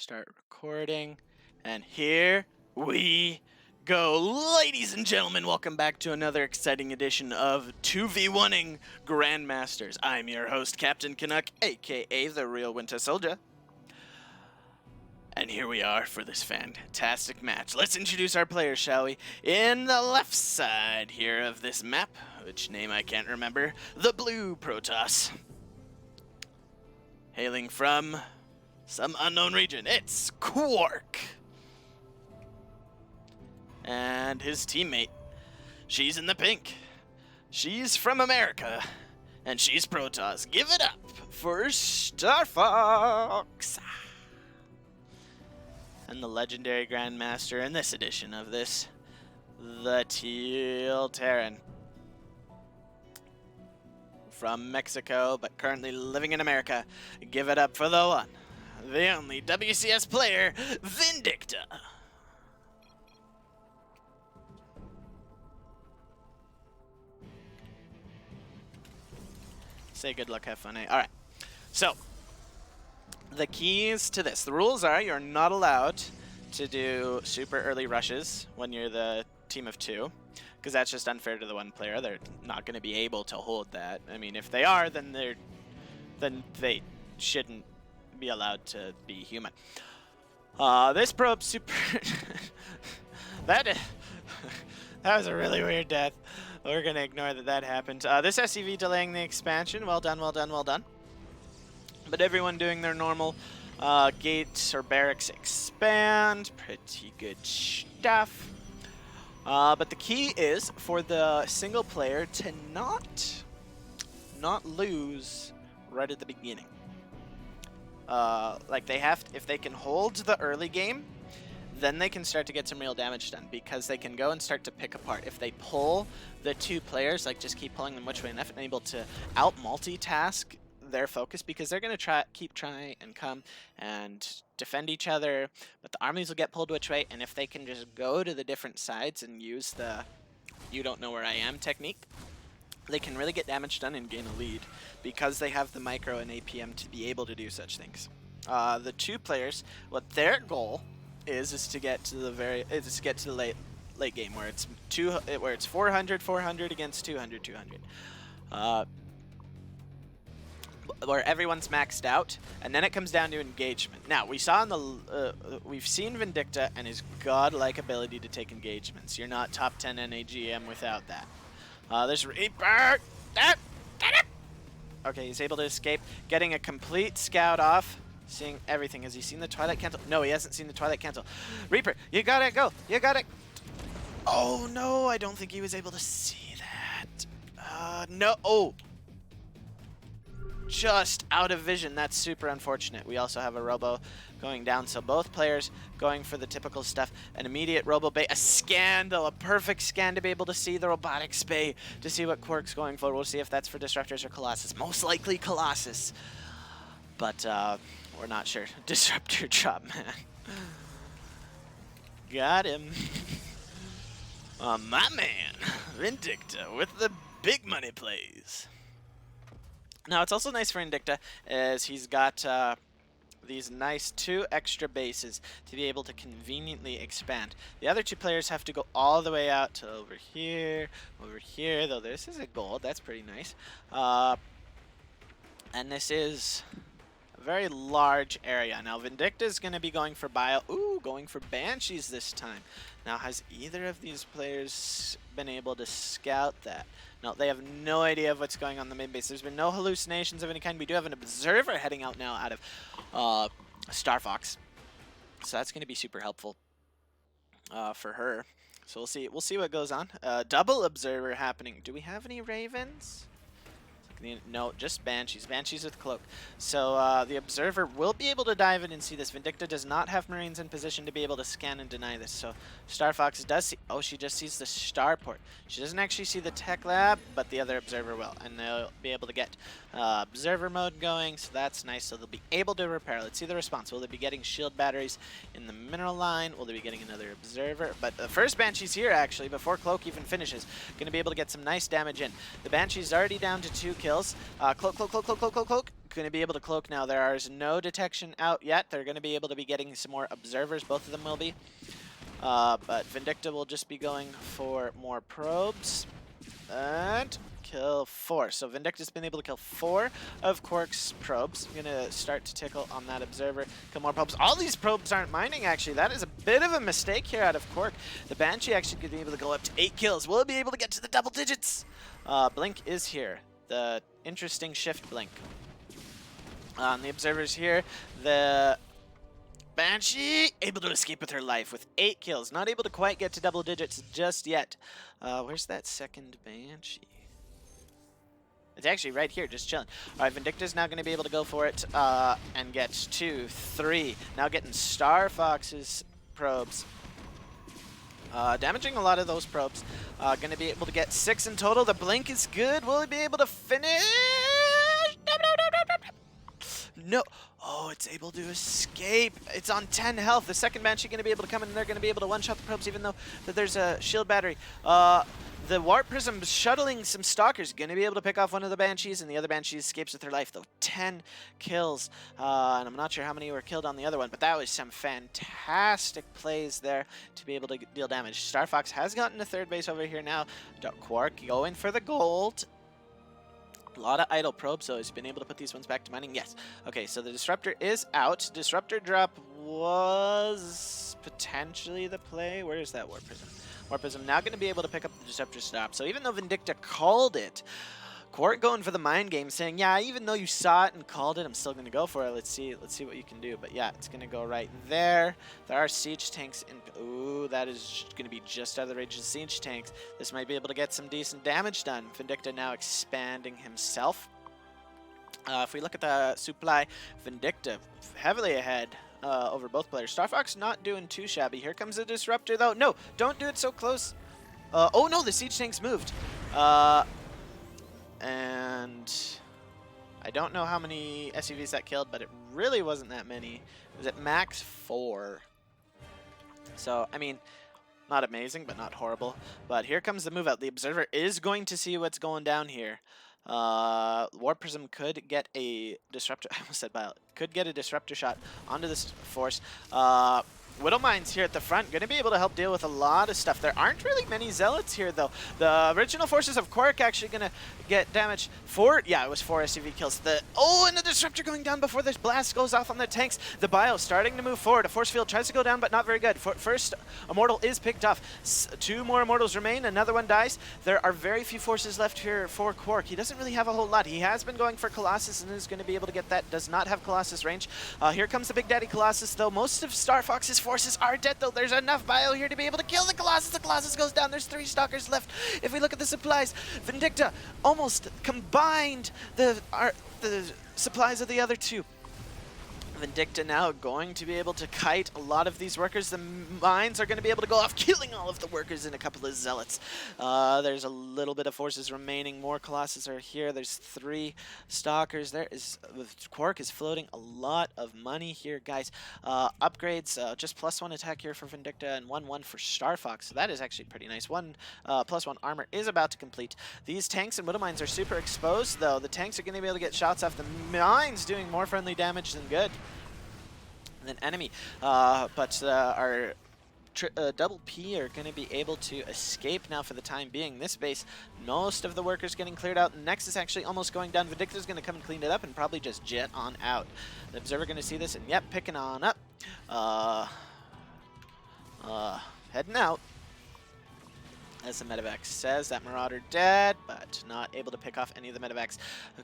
Start recording. And here we go. Ladies and gentlemen, welcome back to another exciting edition of 2v1ing Grandmasters. I'm your host, Captain Canuck, aka the Real Winter Soldier. And here we are for this fantastic match. Let's introduce our players, shall we? In the left side here of this map, which name I can't remember, the Blue Protoss. Hailing from some unknown region, it's Quark. And his teammate, she's in the pink. She's from America, and she's Protoss. Give it up for Starfox. And the legendary Grandmaster in this edition of this, the Teal Terran. From Mexico, but currently living in America. Give it up for the one, the only WCS player, Vindicta. Say good luck, have fun, eh? Alright, so the keys to this. The rules are you're not allowed to do super early rushes when you're the team of two, because that's just unfair to the one player. They're not going to be able to hold that. I mean, if they are, then they shouldn't be allowed to be human. This probe super that was a really weird death. We're gonna ignore that happened. This SCV delaying the expansion. Well done, well done, well done. But everyone doing their normal gates or barracks expand. Pretty good stuff. But the key is for the single player to not lose right at the beginning. Like they have to, if they can hold the early game, then they can start to get some real damage done, because they can go and start to pick apart. If they pull the two players, like just keep pulling them which way enough, and able to out multitask their focus, because they're going to keep trying and come and defend each other, but the armies will get pulled which way, and if they can just go to the different sides and use the "you don't know where I am" technique, they can really get damage done and gain a lead, because they have the micro and APM to be able to do such things. The two players, what their goal is to get to the late game, where it's 400 against 200. Where everyone's maxed out, and then it comes down to engagement. Now, we saw in the we've seen Vindicta and his godlike ability to take engagements. You're not top 10 NAGM without that. There's Reaper. Okay, he's able to escape, getting a complete scout off, seeing everything. Has he seen the Twilight Cancel? No, he hasn't seen the Twilight Cancel. Reaper, you gotta go. You gotta. Oh no, I don't think he was able to see that. No. Oh. Just out of vision. That's super unfortunate. We also have a robo going down, so both players going for the typical stuff. An immediate robo bait, a scan though, a perfect scan to be able to see the robotics bay, to see what Quark's going for. We'll see if that's for Disruptors or Colossus. Most likely Colossus, but we're not sure. Disruptor drop, man. Got him. My man, Vindicta with the big money plays. Now, it's also nice for Vindicta, as he's got these nice 2 extra bases to be able to conveniently expand. The other 2 players have to go all the way out to over here, though this is a gold. That's pretty nice. And this is a very large area. Now, Vindicta is going to be going for bio. Ooh, going for Banshees this time. Now, has either of these players been able to scout that? No, they have no idea of what's going on in the main base. There's been no hallucinations of any kind. We do have an observer heading out now out of Starfox, so that's going to be super helpful for her. So we'll see. We'll see what goes on. Double observer happening. Do we have any Ravens? No, just Banshees. Banshees with Cloak. So the Observer will be able to dive in and see this. Vindicta does not have Marines in position to be able to scan and deny this. So Starfox does see... Oh, she just sees the Starport. She doesn't actually see the Tech Lab, but the other Observer will. And they'll be able to get Observer mode going, so that's nice. So they'll be able to repair. Let's see the response. Will they be getting shield batteries in the mineral line? Will they be getting another Observer? But the first Banshee's here, actually, before Cloak even finishes. Going to be able to get some nice damage in. The Banshee's already down to 2 kills. Cloak. going to be able to cloak now. There is no detection out yet. They're going to be able to be getting some more observers. Both of them will be. But Vindicta will just be going for more probes. And kill 4. So Vindicta's been able to kill 4 of Quark's probes. I'm going to start to tickle on that observer. Kill more probes. All these probes aren't mining, actually. That is a bit of a mistake here out of Quark. The Banshee actually could be able to go up to 8 kills. Will it be able to get to the double digits? Blink is here. The interesting shift blink. On the observers here, the Banshee able to escape with her life with 8 kills. Not able to quite get to double digits just yet. Where's that second Banshee? It's actually right here, just chilling. All right, Vindicta's now going to be able to go for it and get 2, 3. Now getting Starfox's probes. Damaging a lot of those probes. Going to be able to get 6 in total. The blink is good. Will he be able to finish? No. Oh, it's able to escape. It's on 10 health. The second Banshee going to be able to come in, and they're going to be able to one-shot the probes, even though that there's a shield battery. The Warp Prism shuttling some Stalkers. Going to be able to pick off one of the Banshees, and the other Banshee escapes with her life, though. 10 kills. And I'm not sure how many were killed on the other one, but that was some fantastic plays there to be able to deal damage. Starfox has gotten to third base over here now. Quark going for the gold. A lot of idle probes, so he's been able to put these ones back to mining. Yes. Okay, so the Disruptor is out. Disruptor drop was potentially the play. Where is that Warp Prism? Warp Prism now going to be able to pick up the Disruptor stop. So even though Vindicta called it, Quark going for the mind game, saying, yeah, even though you saw it and called it, I'm still going to go for it. Let's see what you can do. But yeah, it's going to go right there. There are siege tanks in. Ooh, that is going to be just out of the range of siege tanks. This might be able to get some decent damage done. Vindicta now expanding himself. If we look at the supply, Vindicta heavily ahead over both players. Starfox not doing too shabby. Here comes the Disruptor, though. No, don't do it so close. Oh, no, the siege tanks moved. And I don't know how many SUVs that killed, but it really wasn't that many. It was at max 4. So, I mean, not amazing, but not horrible. But here comes the move out. The Observer is going to see what's going down here. Warp Prism could get a Disruptor. I almost said Bile. Could get a Disruptor shot onto this force. Widow Mines here at the front, going to be able to help deal with a lot of stuff. There aren't really many Zealots here, though. The original forces of Quark actually going to get damaged. Yeah, it was 4 SUV kills. And the Disruptor going down before this blast goes off on the tanks. The Bio starting to move forward. A force field tries to go down, but not very good. First Immortal is picked off. 2 more Immortals remain. Another one dies. There are very few forces left here for Quark. He doesn't really have a whole lot. He has been going for Colossus and is going to be able to get that. Does not have Colossus range. Here comes the Big Daddy Colossus, though. Most of Starfox's forces are dead, though. There's enough Bio here to be able to kill the Colossus. The Colossus goes down. There's 3 Stalkers left. If we look at the supplies, Vindicta almost combined the supplies of the other 2. Vindicta now going to be able to kite a lot of these workers. The mines are going to be able to go off, killing all of the workers and a couple of Zealots. There's a little bit of forces remaining. More Colossus are here. There's 3 Stalkers. Quark is floating a lot of money here, guys. Upgrades, just +1 attack here for Vindicta and 1/1 for Starfox. So that is actually pretty nice. +1 armor is about to complete. These tanks and Widow Mines are super exposed, though. The tanks are going to be able to get shots off the mines, doing more friendly damage than good. Than enemy, but our double P are going to be able to escape now for the time being. This base, most of the workers getting cleared out. Nexus actually almost going down. Vindicta's going to come and clean it up and probably just jet on out. The Observer going to see this and yep, picking on up. Heading out. As the medevac says, that Marauder dead, but not able to pick off any of the medevacs.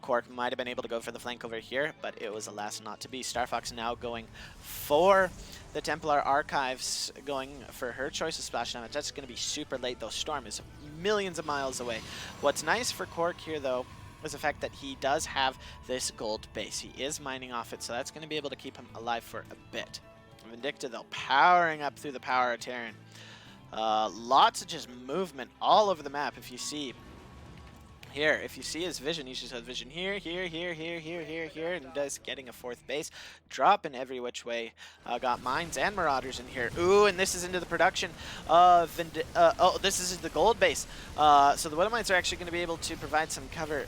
Quark might have been able to go for the flank over here, but it was alas not to be. Starfox now going for the Templar Archives, going for her choice of splash damage. That's going to be super late, though. Storm is millions of miles away. What's nice for Quark here, though, is the fact that he does have this gold base. He is mining off it, so that's going to be able to keep him alive for a bit. Vindicta, though, powering up through the power of Terran. Lots of just movement all over the map. If you see here, if you see his vision, he just has vision here, here, and does getting a 4th base. Dropping every which way. Got mines and Marauders in here. Ooh, and this is into the production of this is the gold base. So the Widow Mines are actually going to be able to provide some cover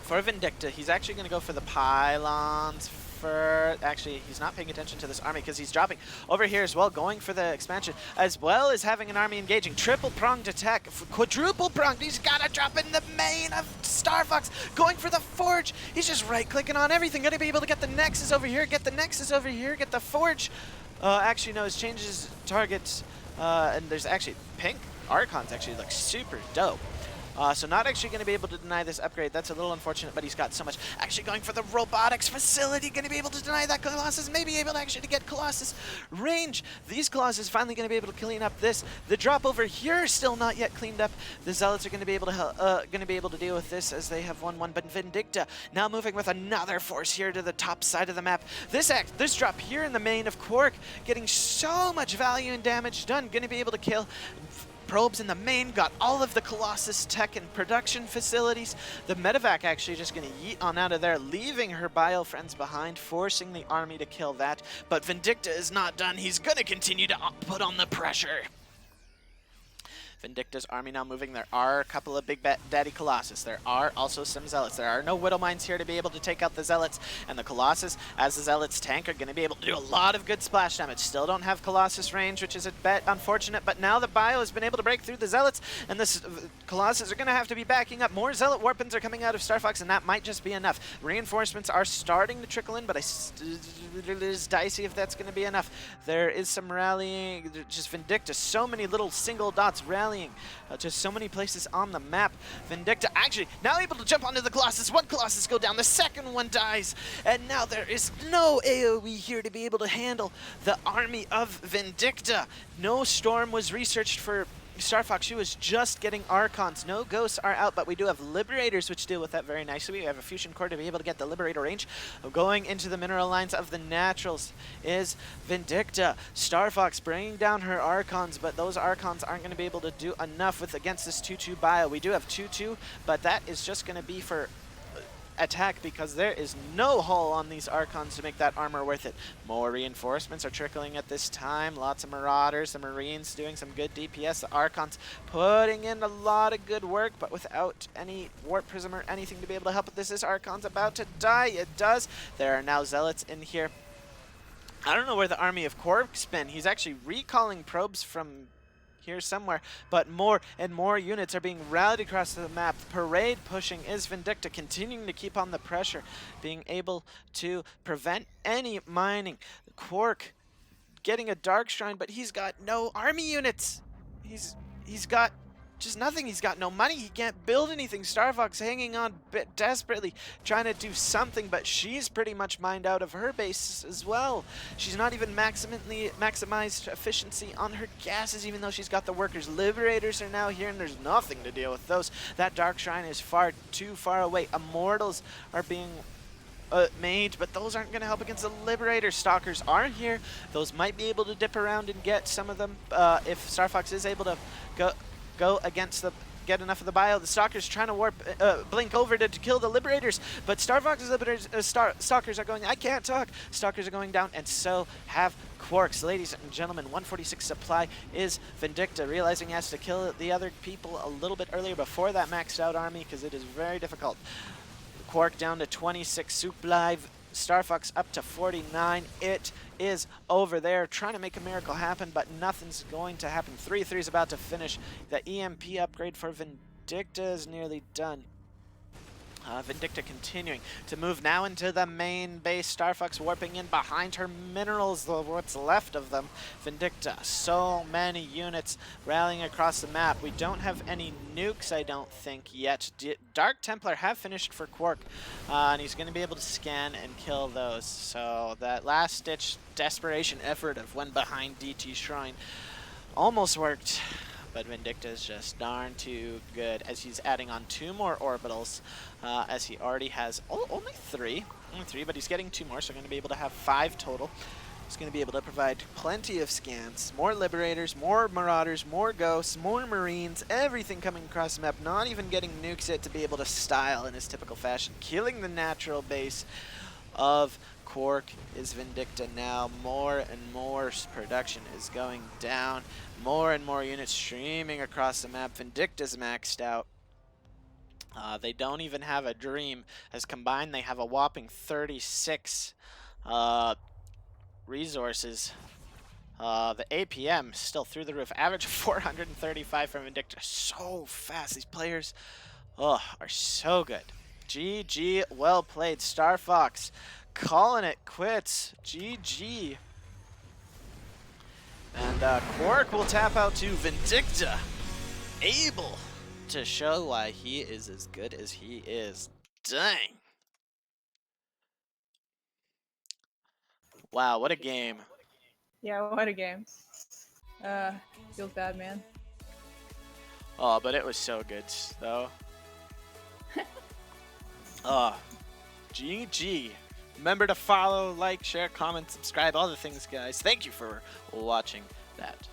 for Vindicta, he's actually going to go for the pylons for... Actually, he's not paying attention to this army because he's dropping over here as well, going for the expansion, as well as having an army engaging. Triple-pronged attack, quadruple-pronged. He's got to drop in the main of Starfox, going for the Forge. He's just right-clicking on everything. Going to be able to get the Nexus over here, get the Nexus over here, get the Forge. Actually, no, it changes targets, and there's actually pink Archon's actually looks super dope. So not actually going to be able to deny this upgrade. That's a little unfortunate, but he's got so much. Actually going for the robotics facility, going to be able to deny that Colossus, maybe able to actually to get Colossus range. These Colossus finally going to be able to clean up this. The drop over here is still not yet cleaned up. The Zealots are going to be able to deal with this as they have 1-1. But Vindicta now moving with another force here to the top side of the map. This drop here in the main of Quark, getting so much value and damage done. Going to be able to kill probes in the main, got all of the Colossus tech and production facilities. The medevac actually just going to yeet on out of there, leaving her bio friends behind, forcing the army to kill that. But Vindicta is not done. He's going to continue to put on the pressure. Vindicta's army now moving. There are a couple of big daddy Colossus. There are also some Zealots. There are no Widow Mines here to be able to take out the Zealots. And the Colossus, as the Zealots tank, are going to be able to do a lot of good splash damage. Still don't have Colossus range, which is a bit unfortunate. But now the bio has been able to break through the Zealots. And the Colossus are going to have to be backing up. More Zealot weapons are coming out of Starfox, and that might just be enough. Reinforcements are starting to trickle in, but it is dicey if that's going to be enough. There is some rallying. Just Vindicta, so many little single dots rallying to so many places on the map. Vindicta actually now able to jump onto the Colossus. One Colossus go down, the second one dies, and now there is no AoE here to be able to handle the army of Vindicta. No Storm was researched for Starfox. She was just getting Archons. No Ghosts are out, but we do have Liberators, which deal with that very nicely. We have a Fusion Core to be able to get the Liberator range. Going into the mineral lines of the Naturals is Vindicta. Starfox bringing down her Archons, but those Archons aren't going to be able to do enough with against this 2-2 bio. We do have 2-2, but that is just going to be for attack because there is no hull on these Archons to make that armor worth it. More reinforcements are trickling at this time. Lots of Marauders, the Marines doing some good DPS. The Archons putting in a lot of good work, but without any Warp Prism or anything to be able to help with this. This Archon's about to die. It does. There are now Zealots in here. I don't know where the army of Quark's been. He's actually recalling probes from here somewhere, but more and more units are being rallied across the map. Parade pushing is Vindicta, continuing to keep on the pressure, being able to prevent any mining. Quark getting a Dark Shrine, but he's got no army units. He's got just nothing. He's got no money. He can't build anything. Starfox hanging on desperately, trying to do something, but she's pretty much mined out of her base as well. She's not even maximized efficiency on her gases, even though she's got the workers. Liberators are now here, and there's nothing to deal with those. That Dark Shrine is far too far away. Immortals are being made, but those aren't going to help against the Liberator. Stalkers are here. Those might be able to dip around and get some of them if Starfox is able to go against get enough of the bio. The Stalkers trying to blink over to kill the Liberators, but Starfox's Liberators, Stalkers are going, I can't talk. Stalkers are going down, and so have Quarks. Ladies and gentlemen, 146 supply is Vindicta, realizing he has to kill the other people a little bit earlier before that maxed out army, because it is very difficult. Quark down to 26 supply. Starfox up to 49. It is over there trying to make a miracle happen, but nothing's going to happen. 3-3 is about to finish. The EMP upgrade for Vindicta is nearly done. Vindicta continuing to move now into the main base. Starfox warping in behind her minerals, what's left of them. Vindicta, so many units rallying across the map. We don't have any nukes, I don't think, yet. Dark Templar have finished for Quark, and he's going to be able to scan and kill those. So that last-ditch desperation effort of one behind DT Shrine almost worked. But Vindicta is just darn too good as he's adding on 2 more orbitals, as he already has only three, but he's getting 2 more, so we're going to be able to have 5 total. He's going to be able to provide plenty of scans, more Liberators, more Marauders, more Ghosts, more Marines, everything coming across the map, not even getting nukes it to be able to style in his typical fashion, killing the natural base of Quark is Vindicta now. More and more production is going down. More and more units streaming across the map. Vindicta's maxed out. They don't even have a dream. As combined, they have a whopping 36 resources. The APM still through the roof. Average 435 from Vindicta. So fast. These players are so good. GG. Well played. Starfox calling it quits. GG. And Quark will tap out to Vindicta. Able to show why he is as good as he is. Dang. Wow, what a game. Yeah, what a game. Feels bad, man. Oh, but it was so good, though. GG. Remember to follow, like, share, comment, subscribe, all the things, guys. Thank you for watching that.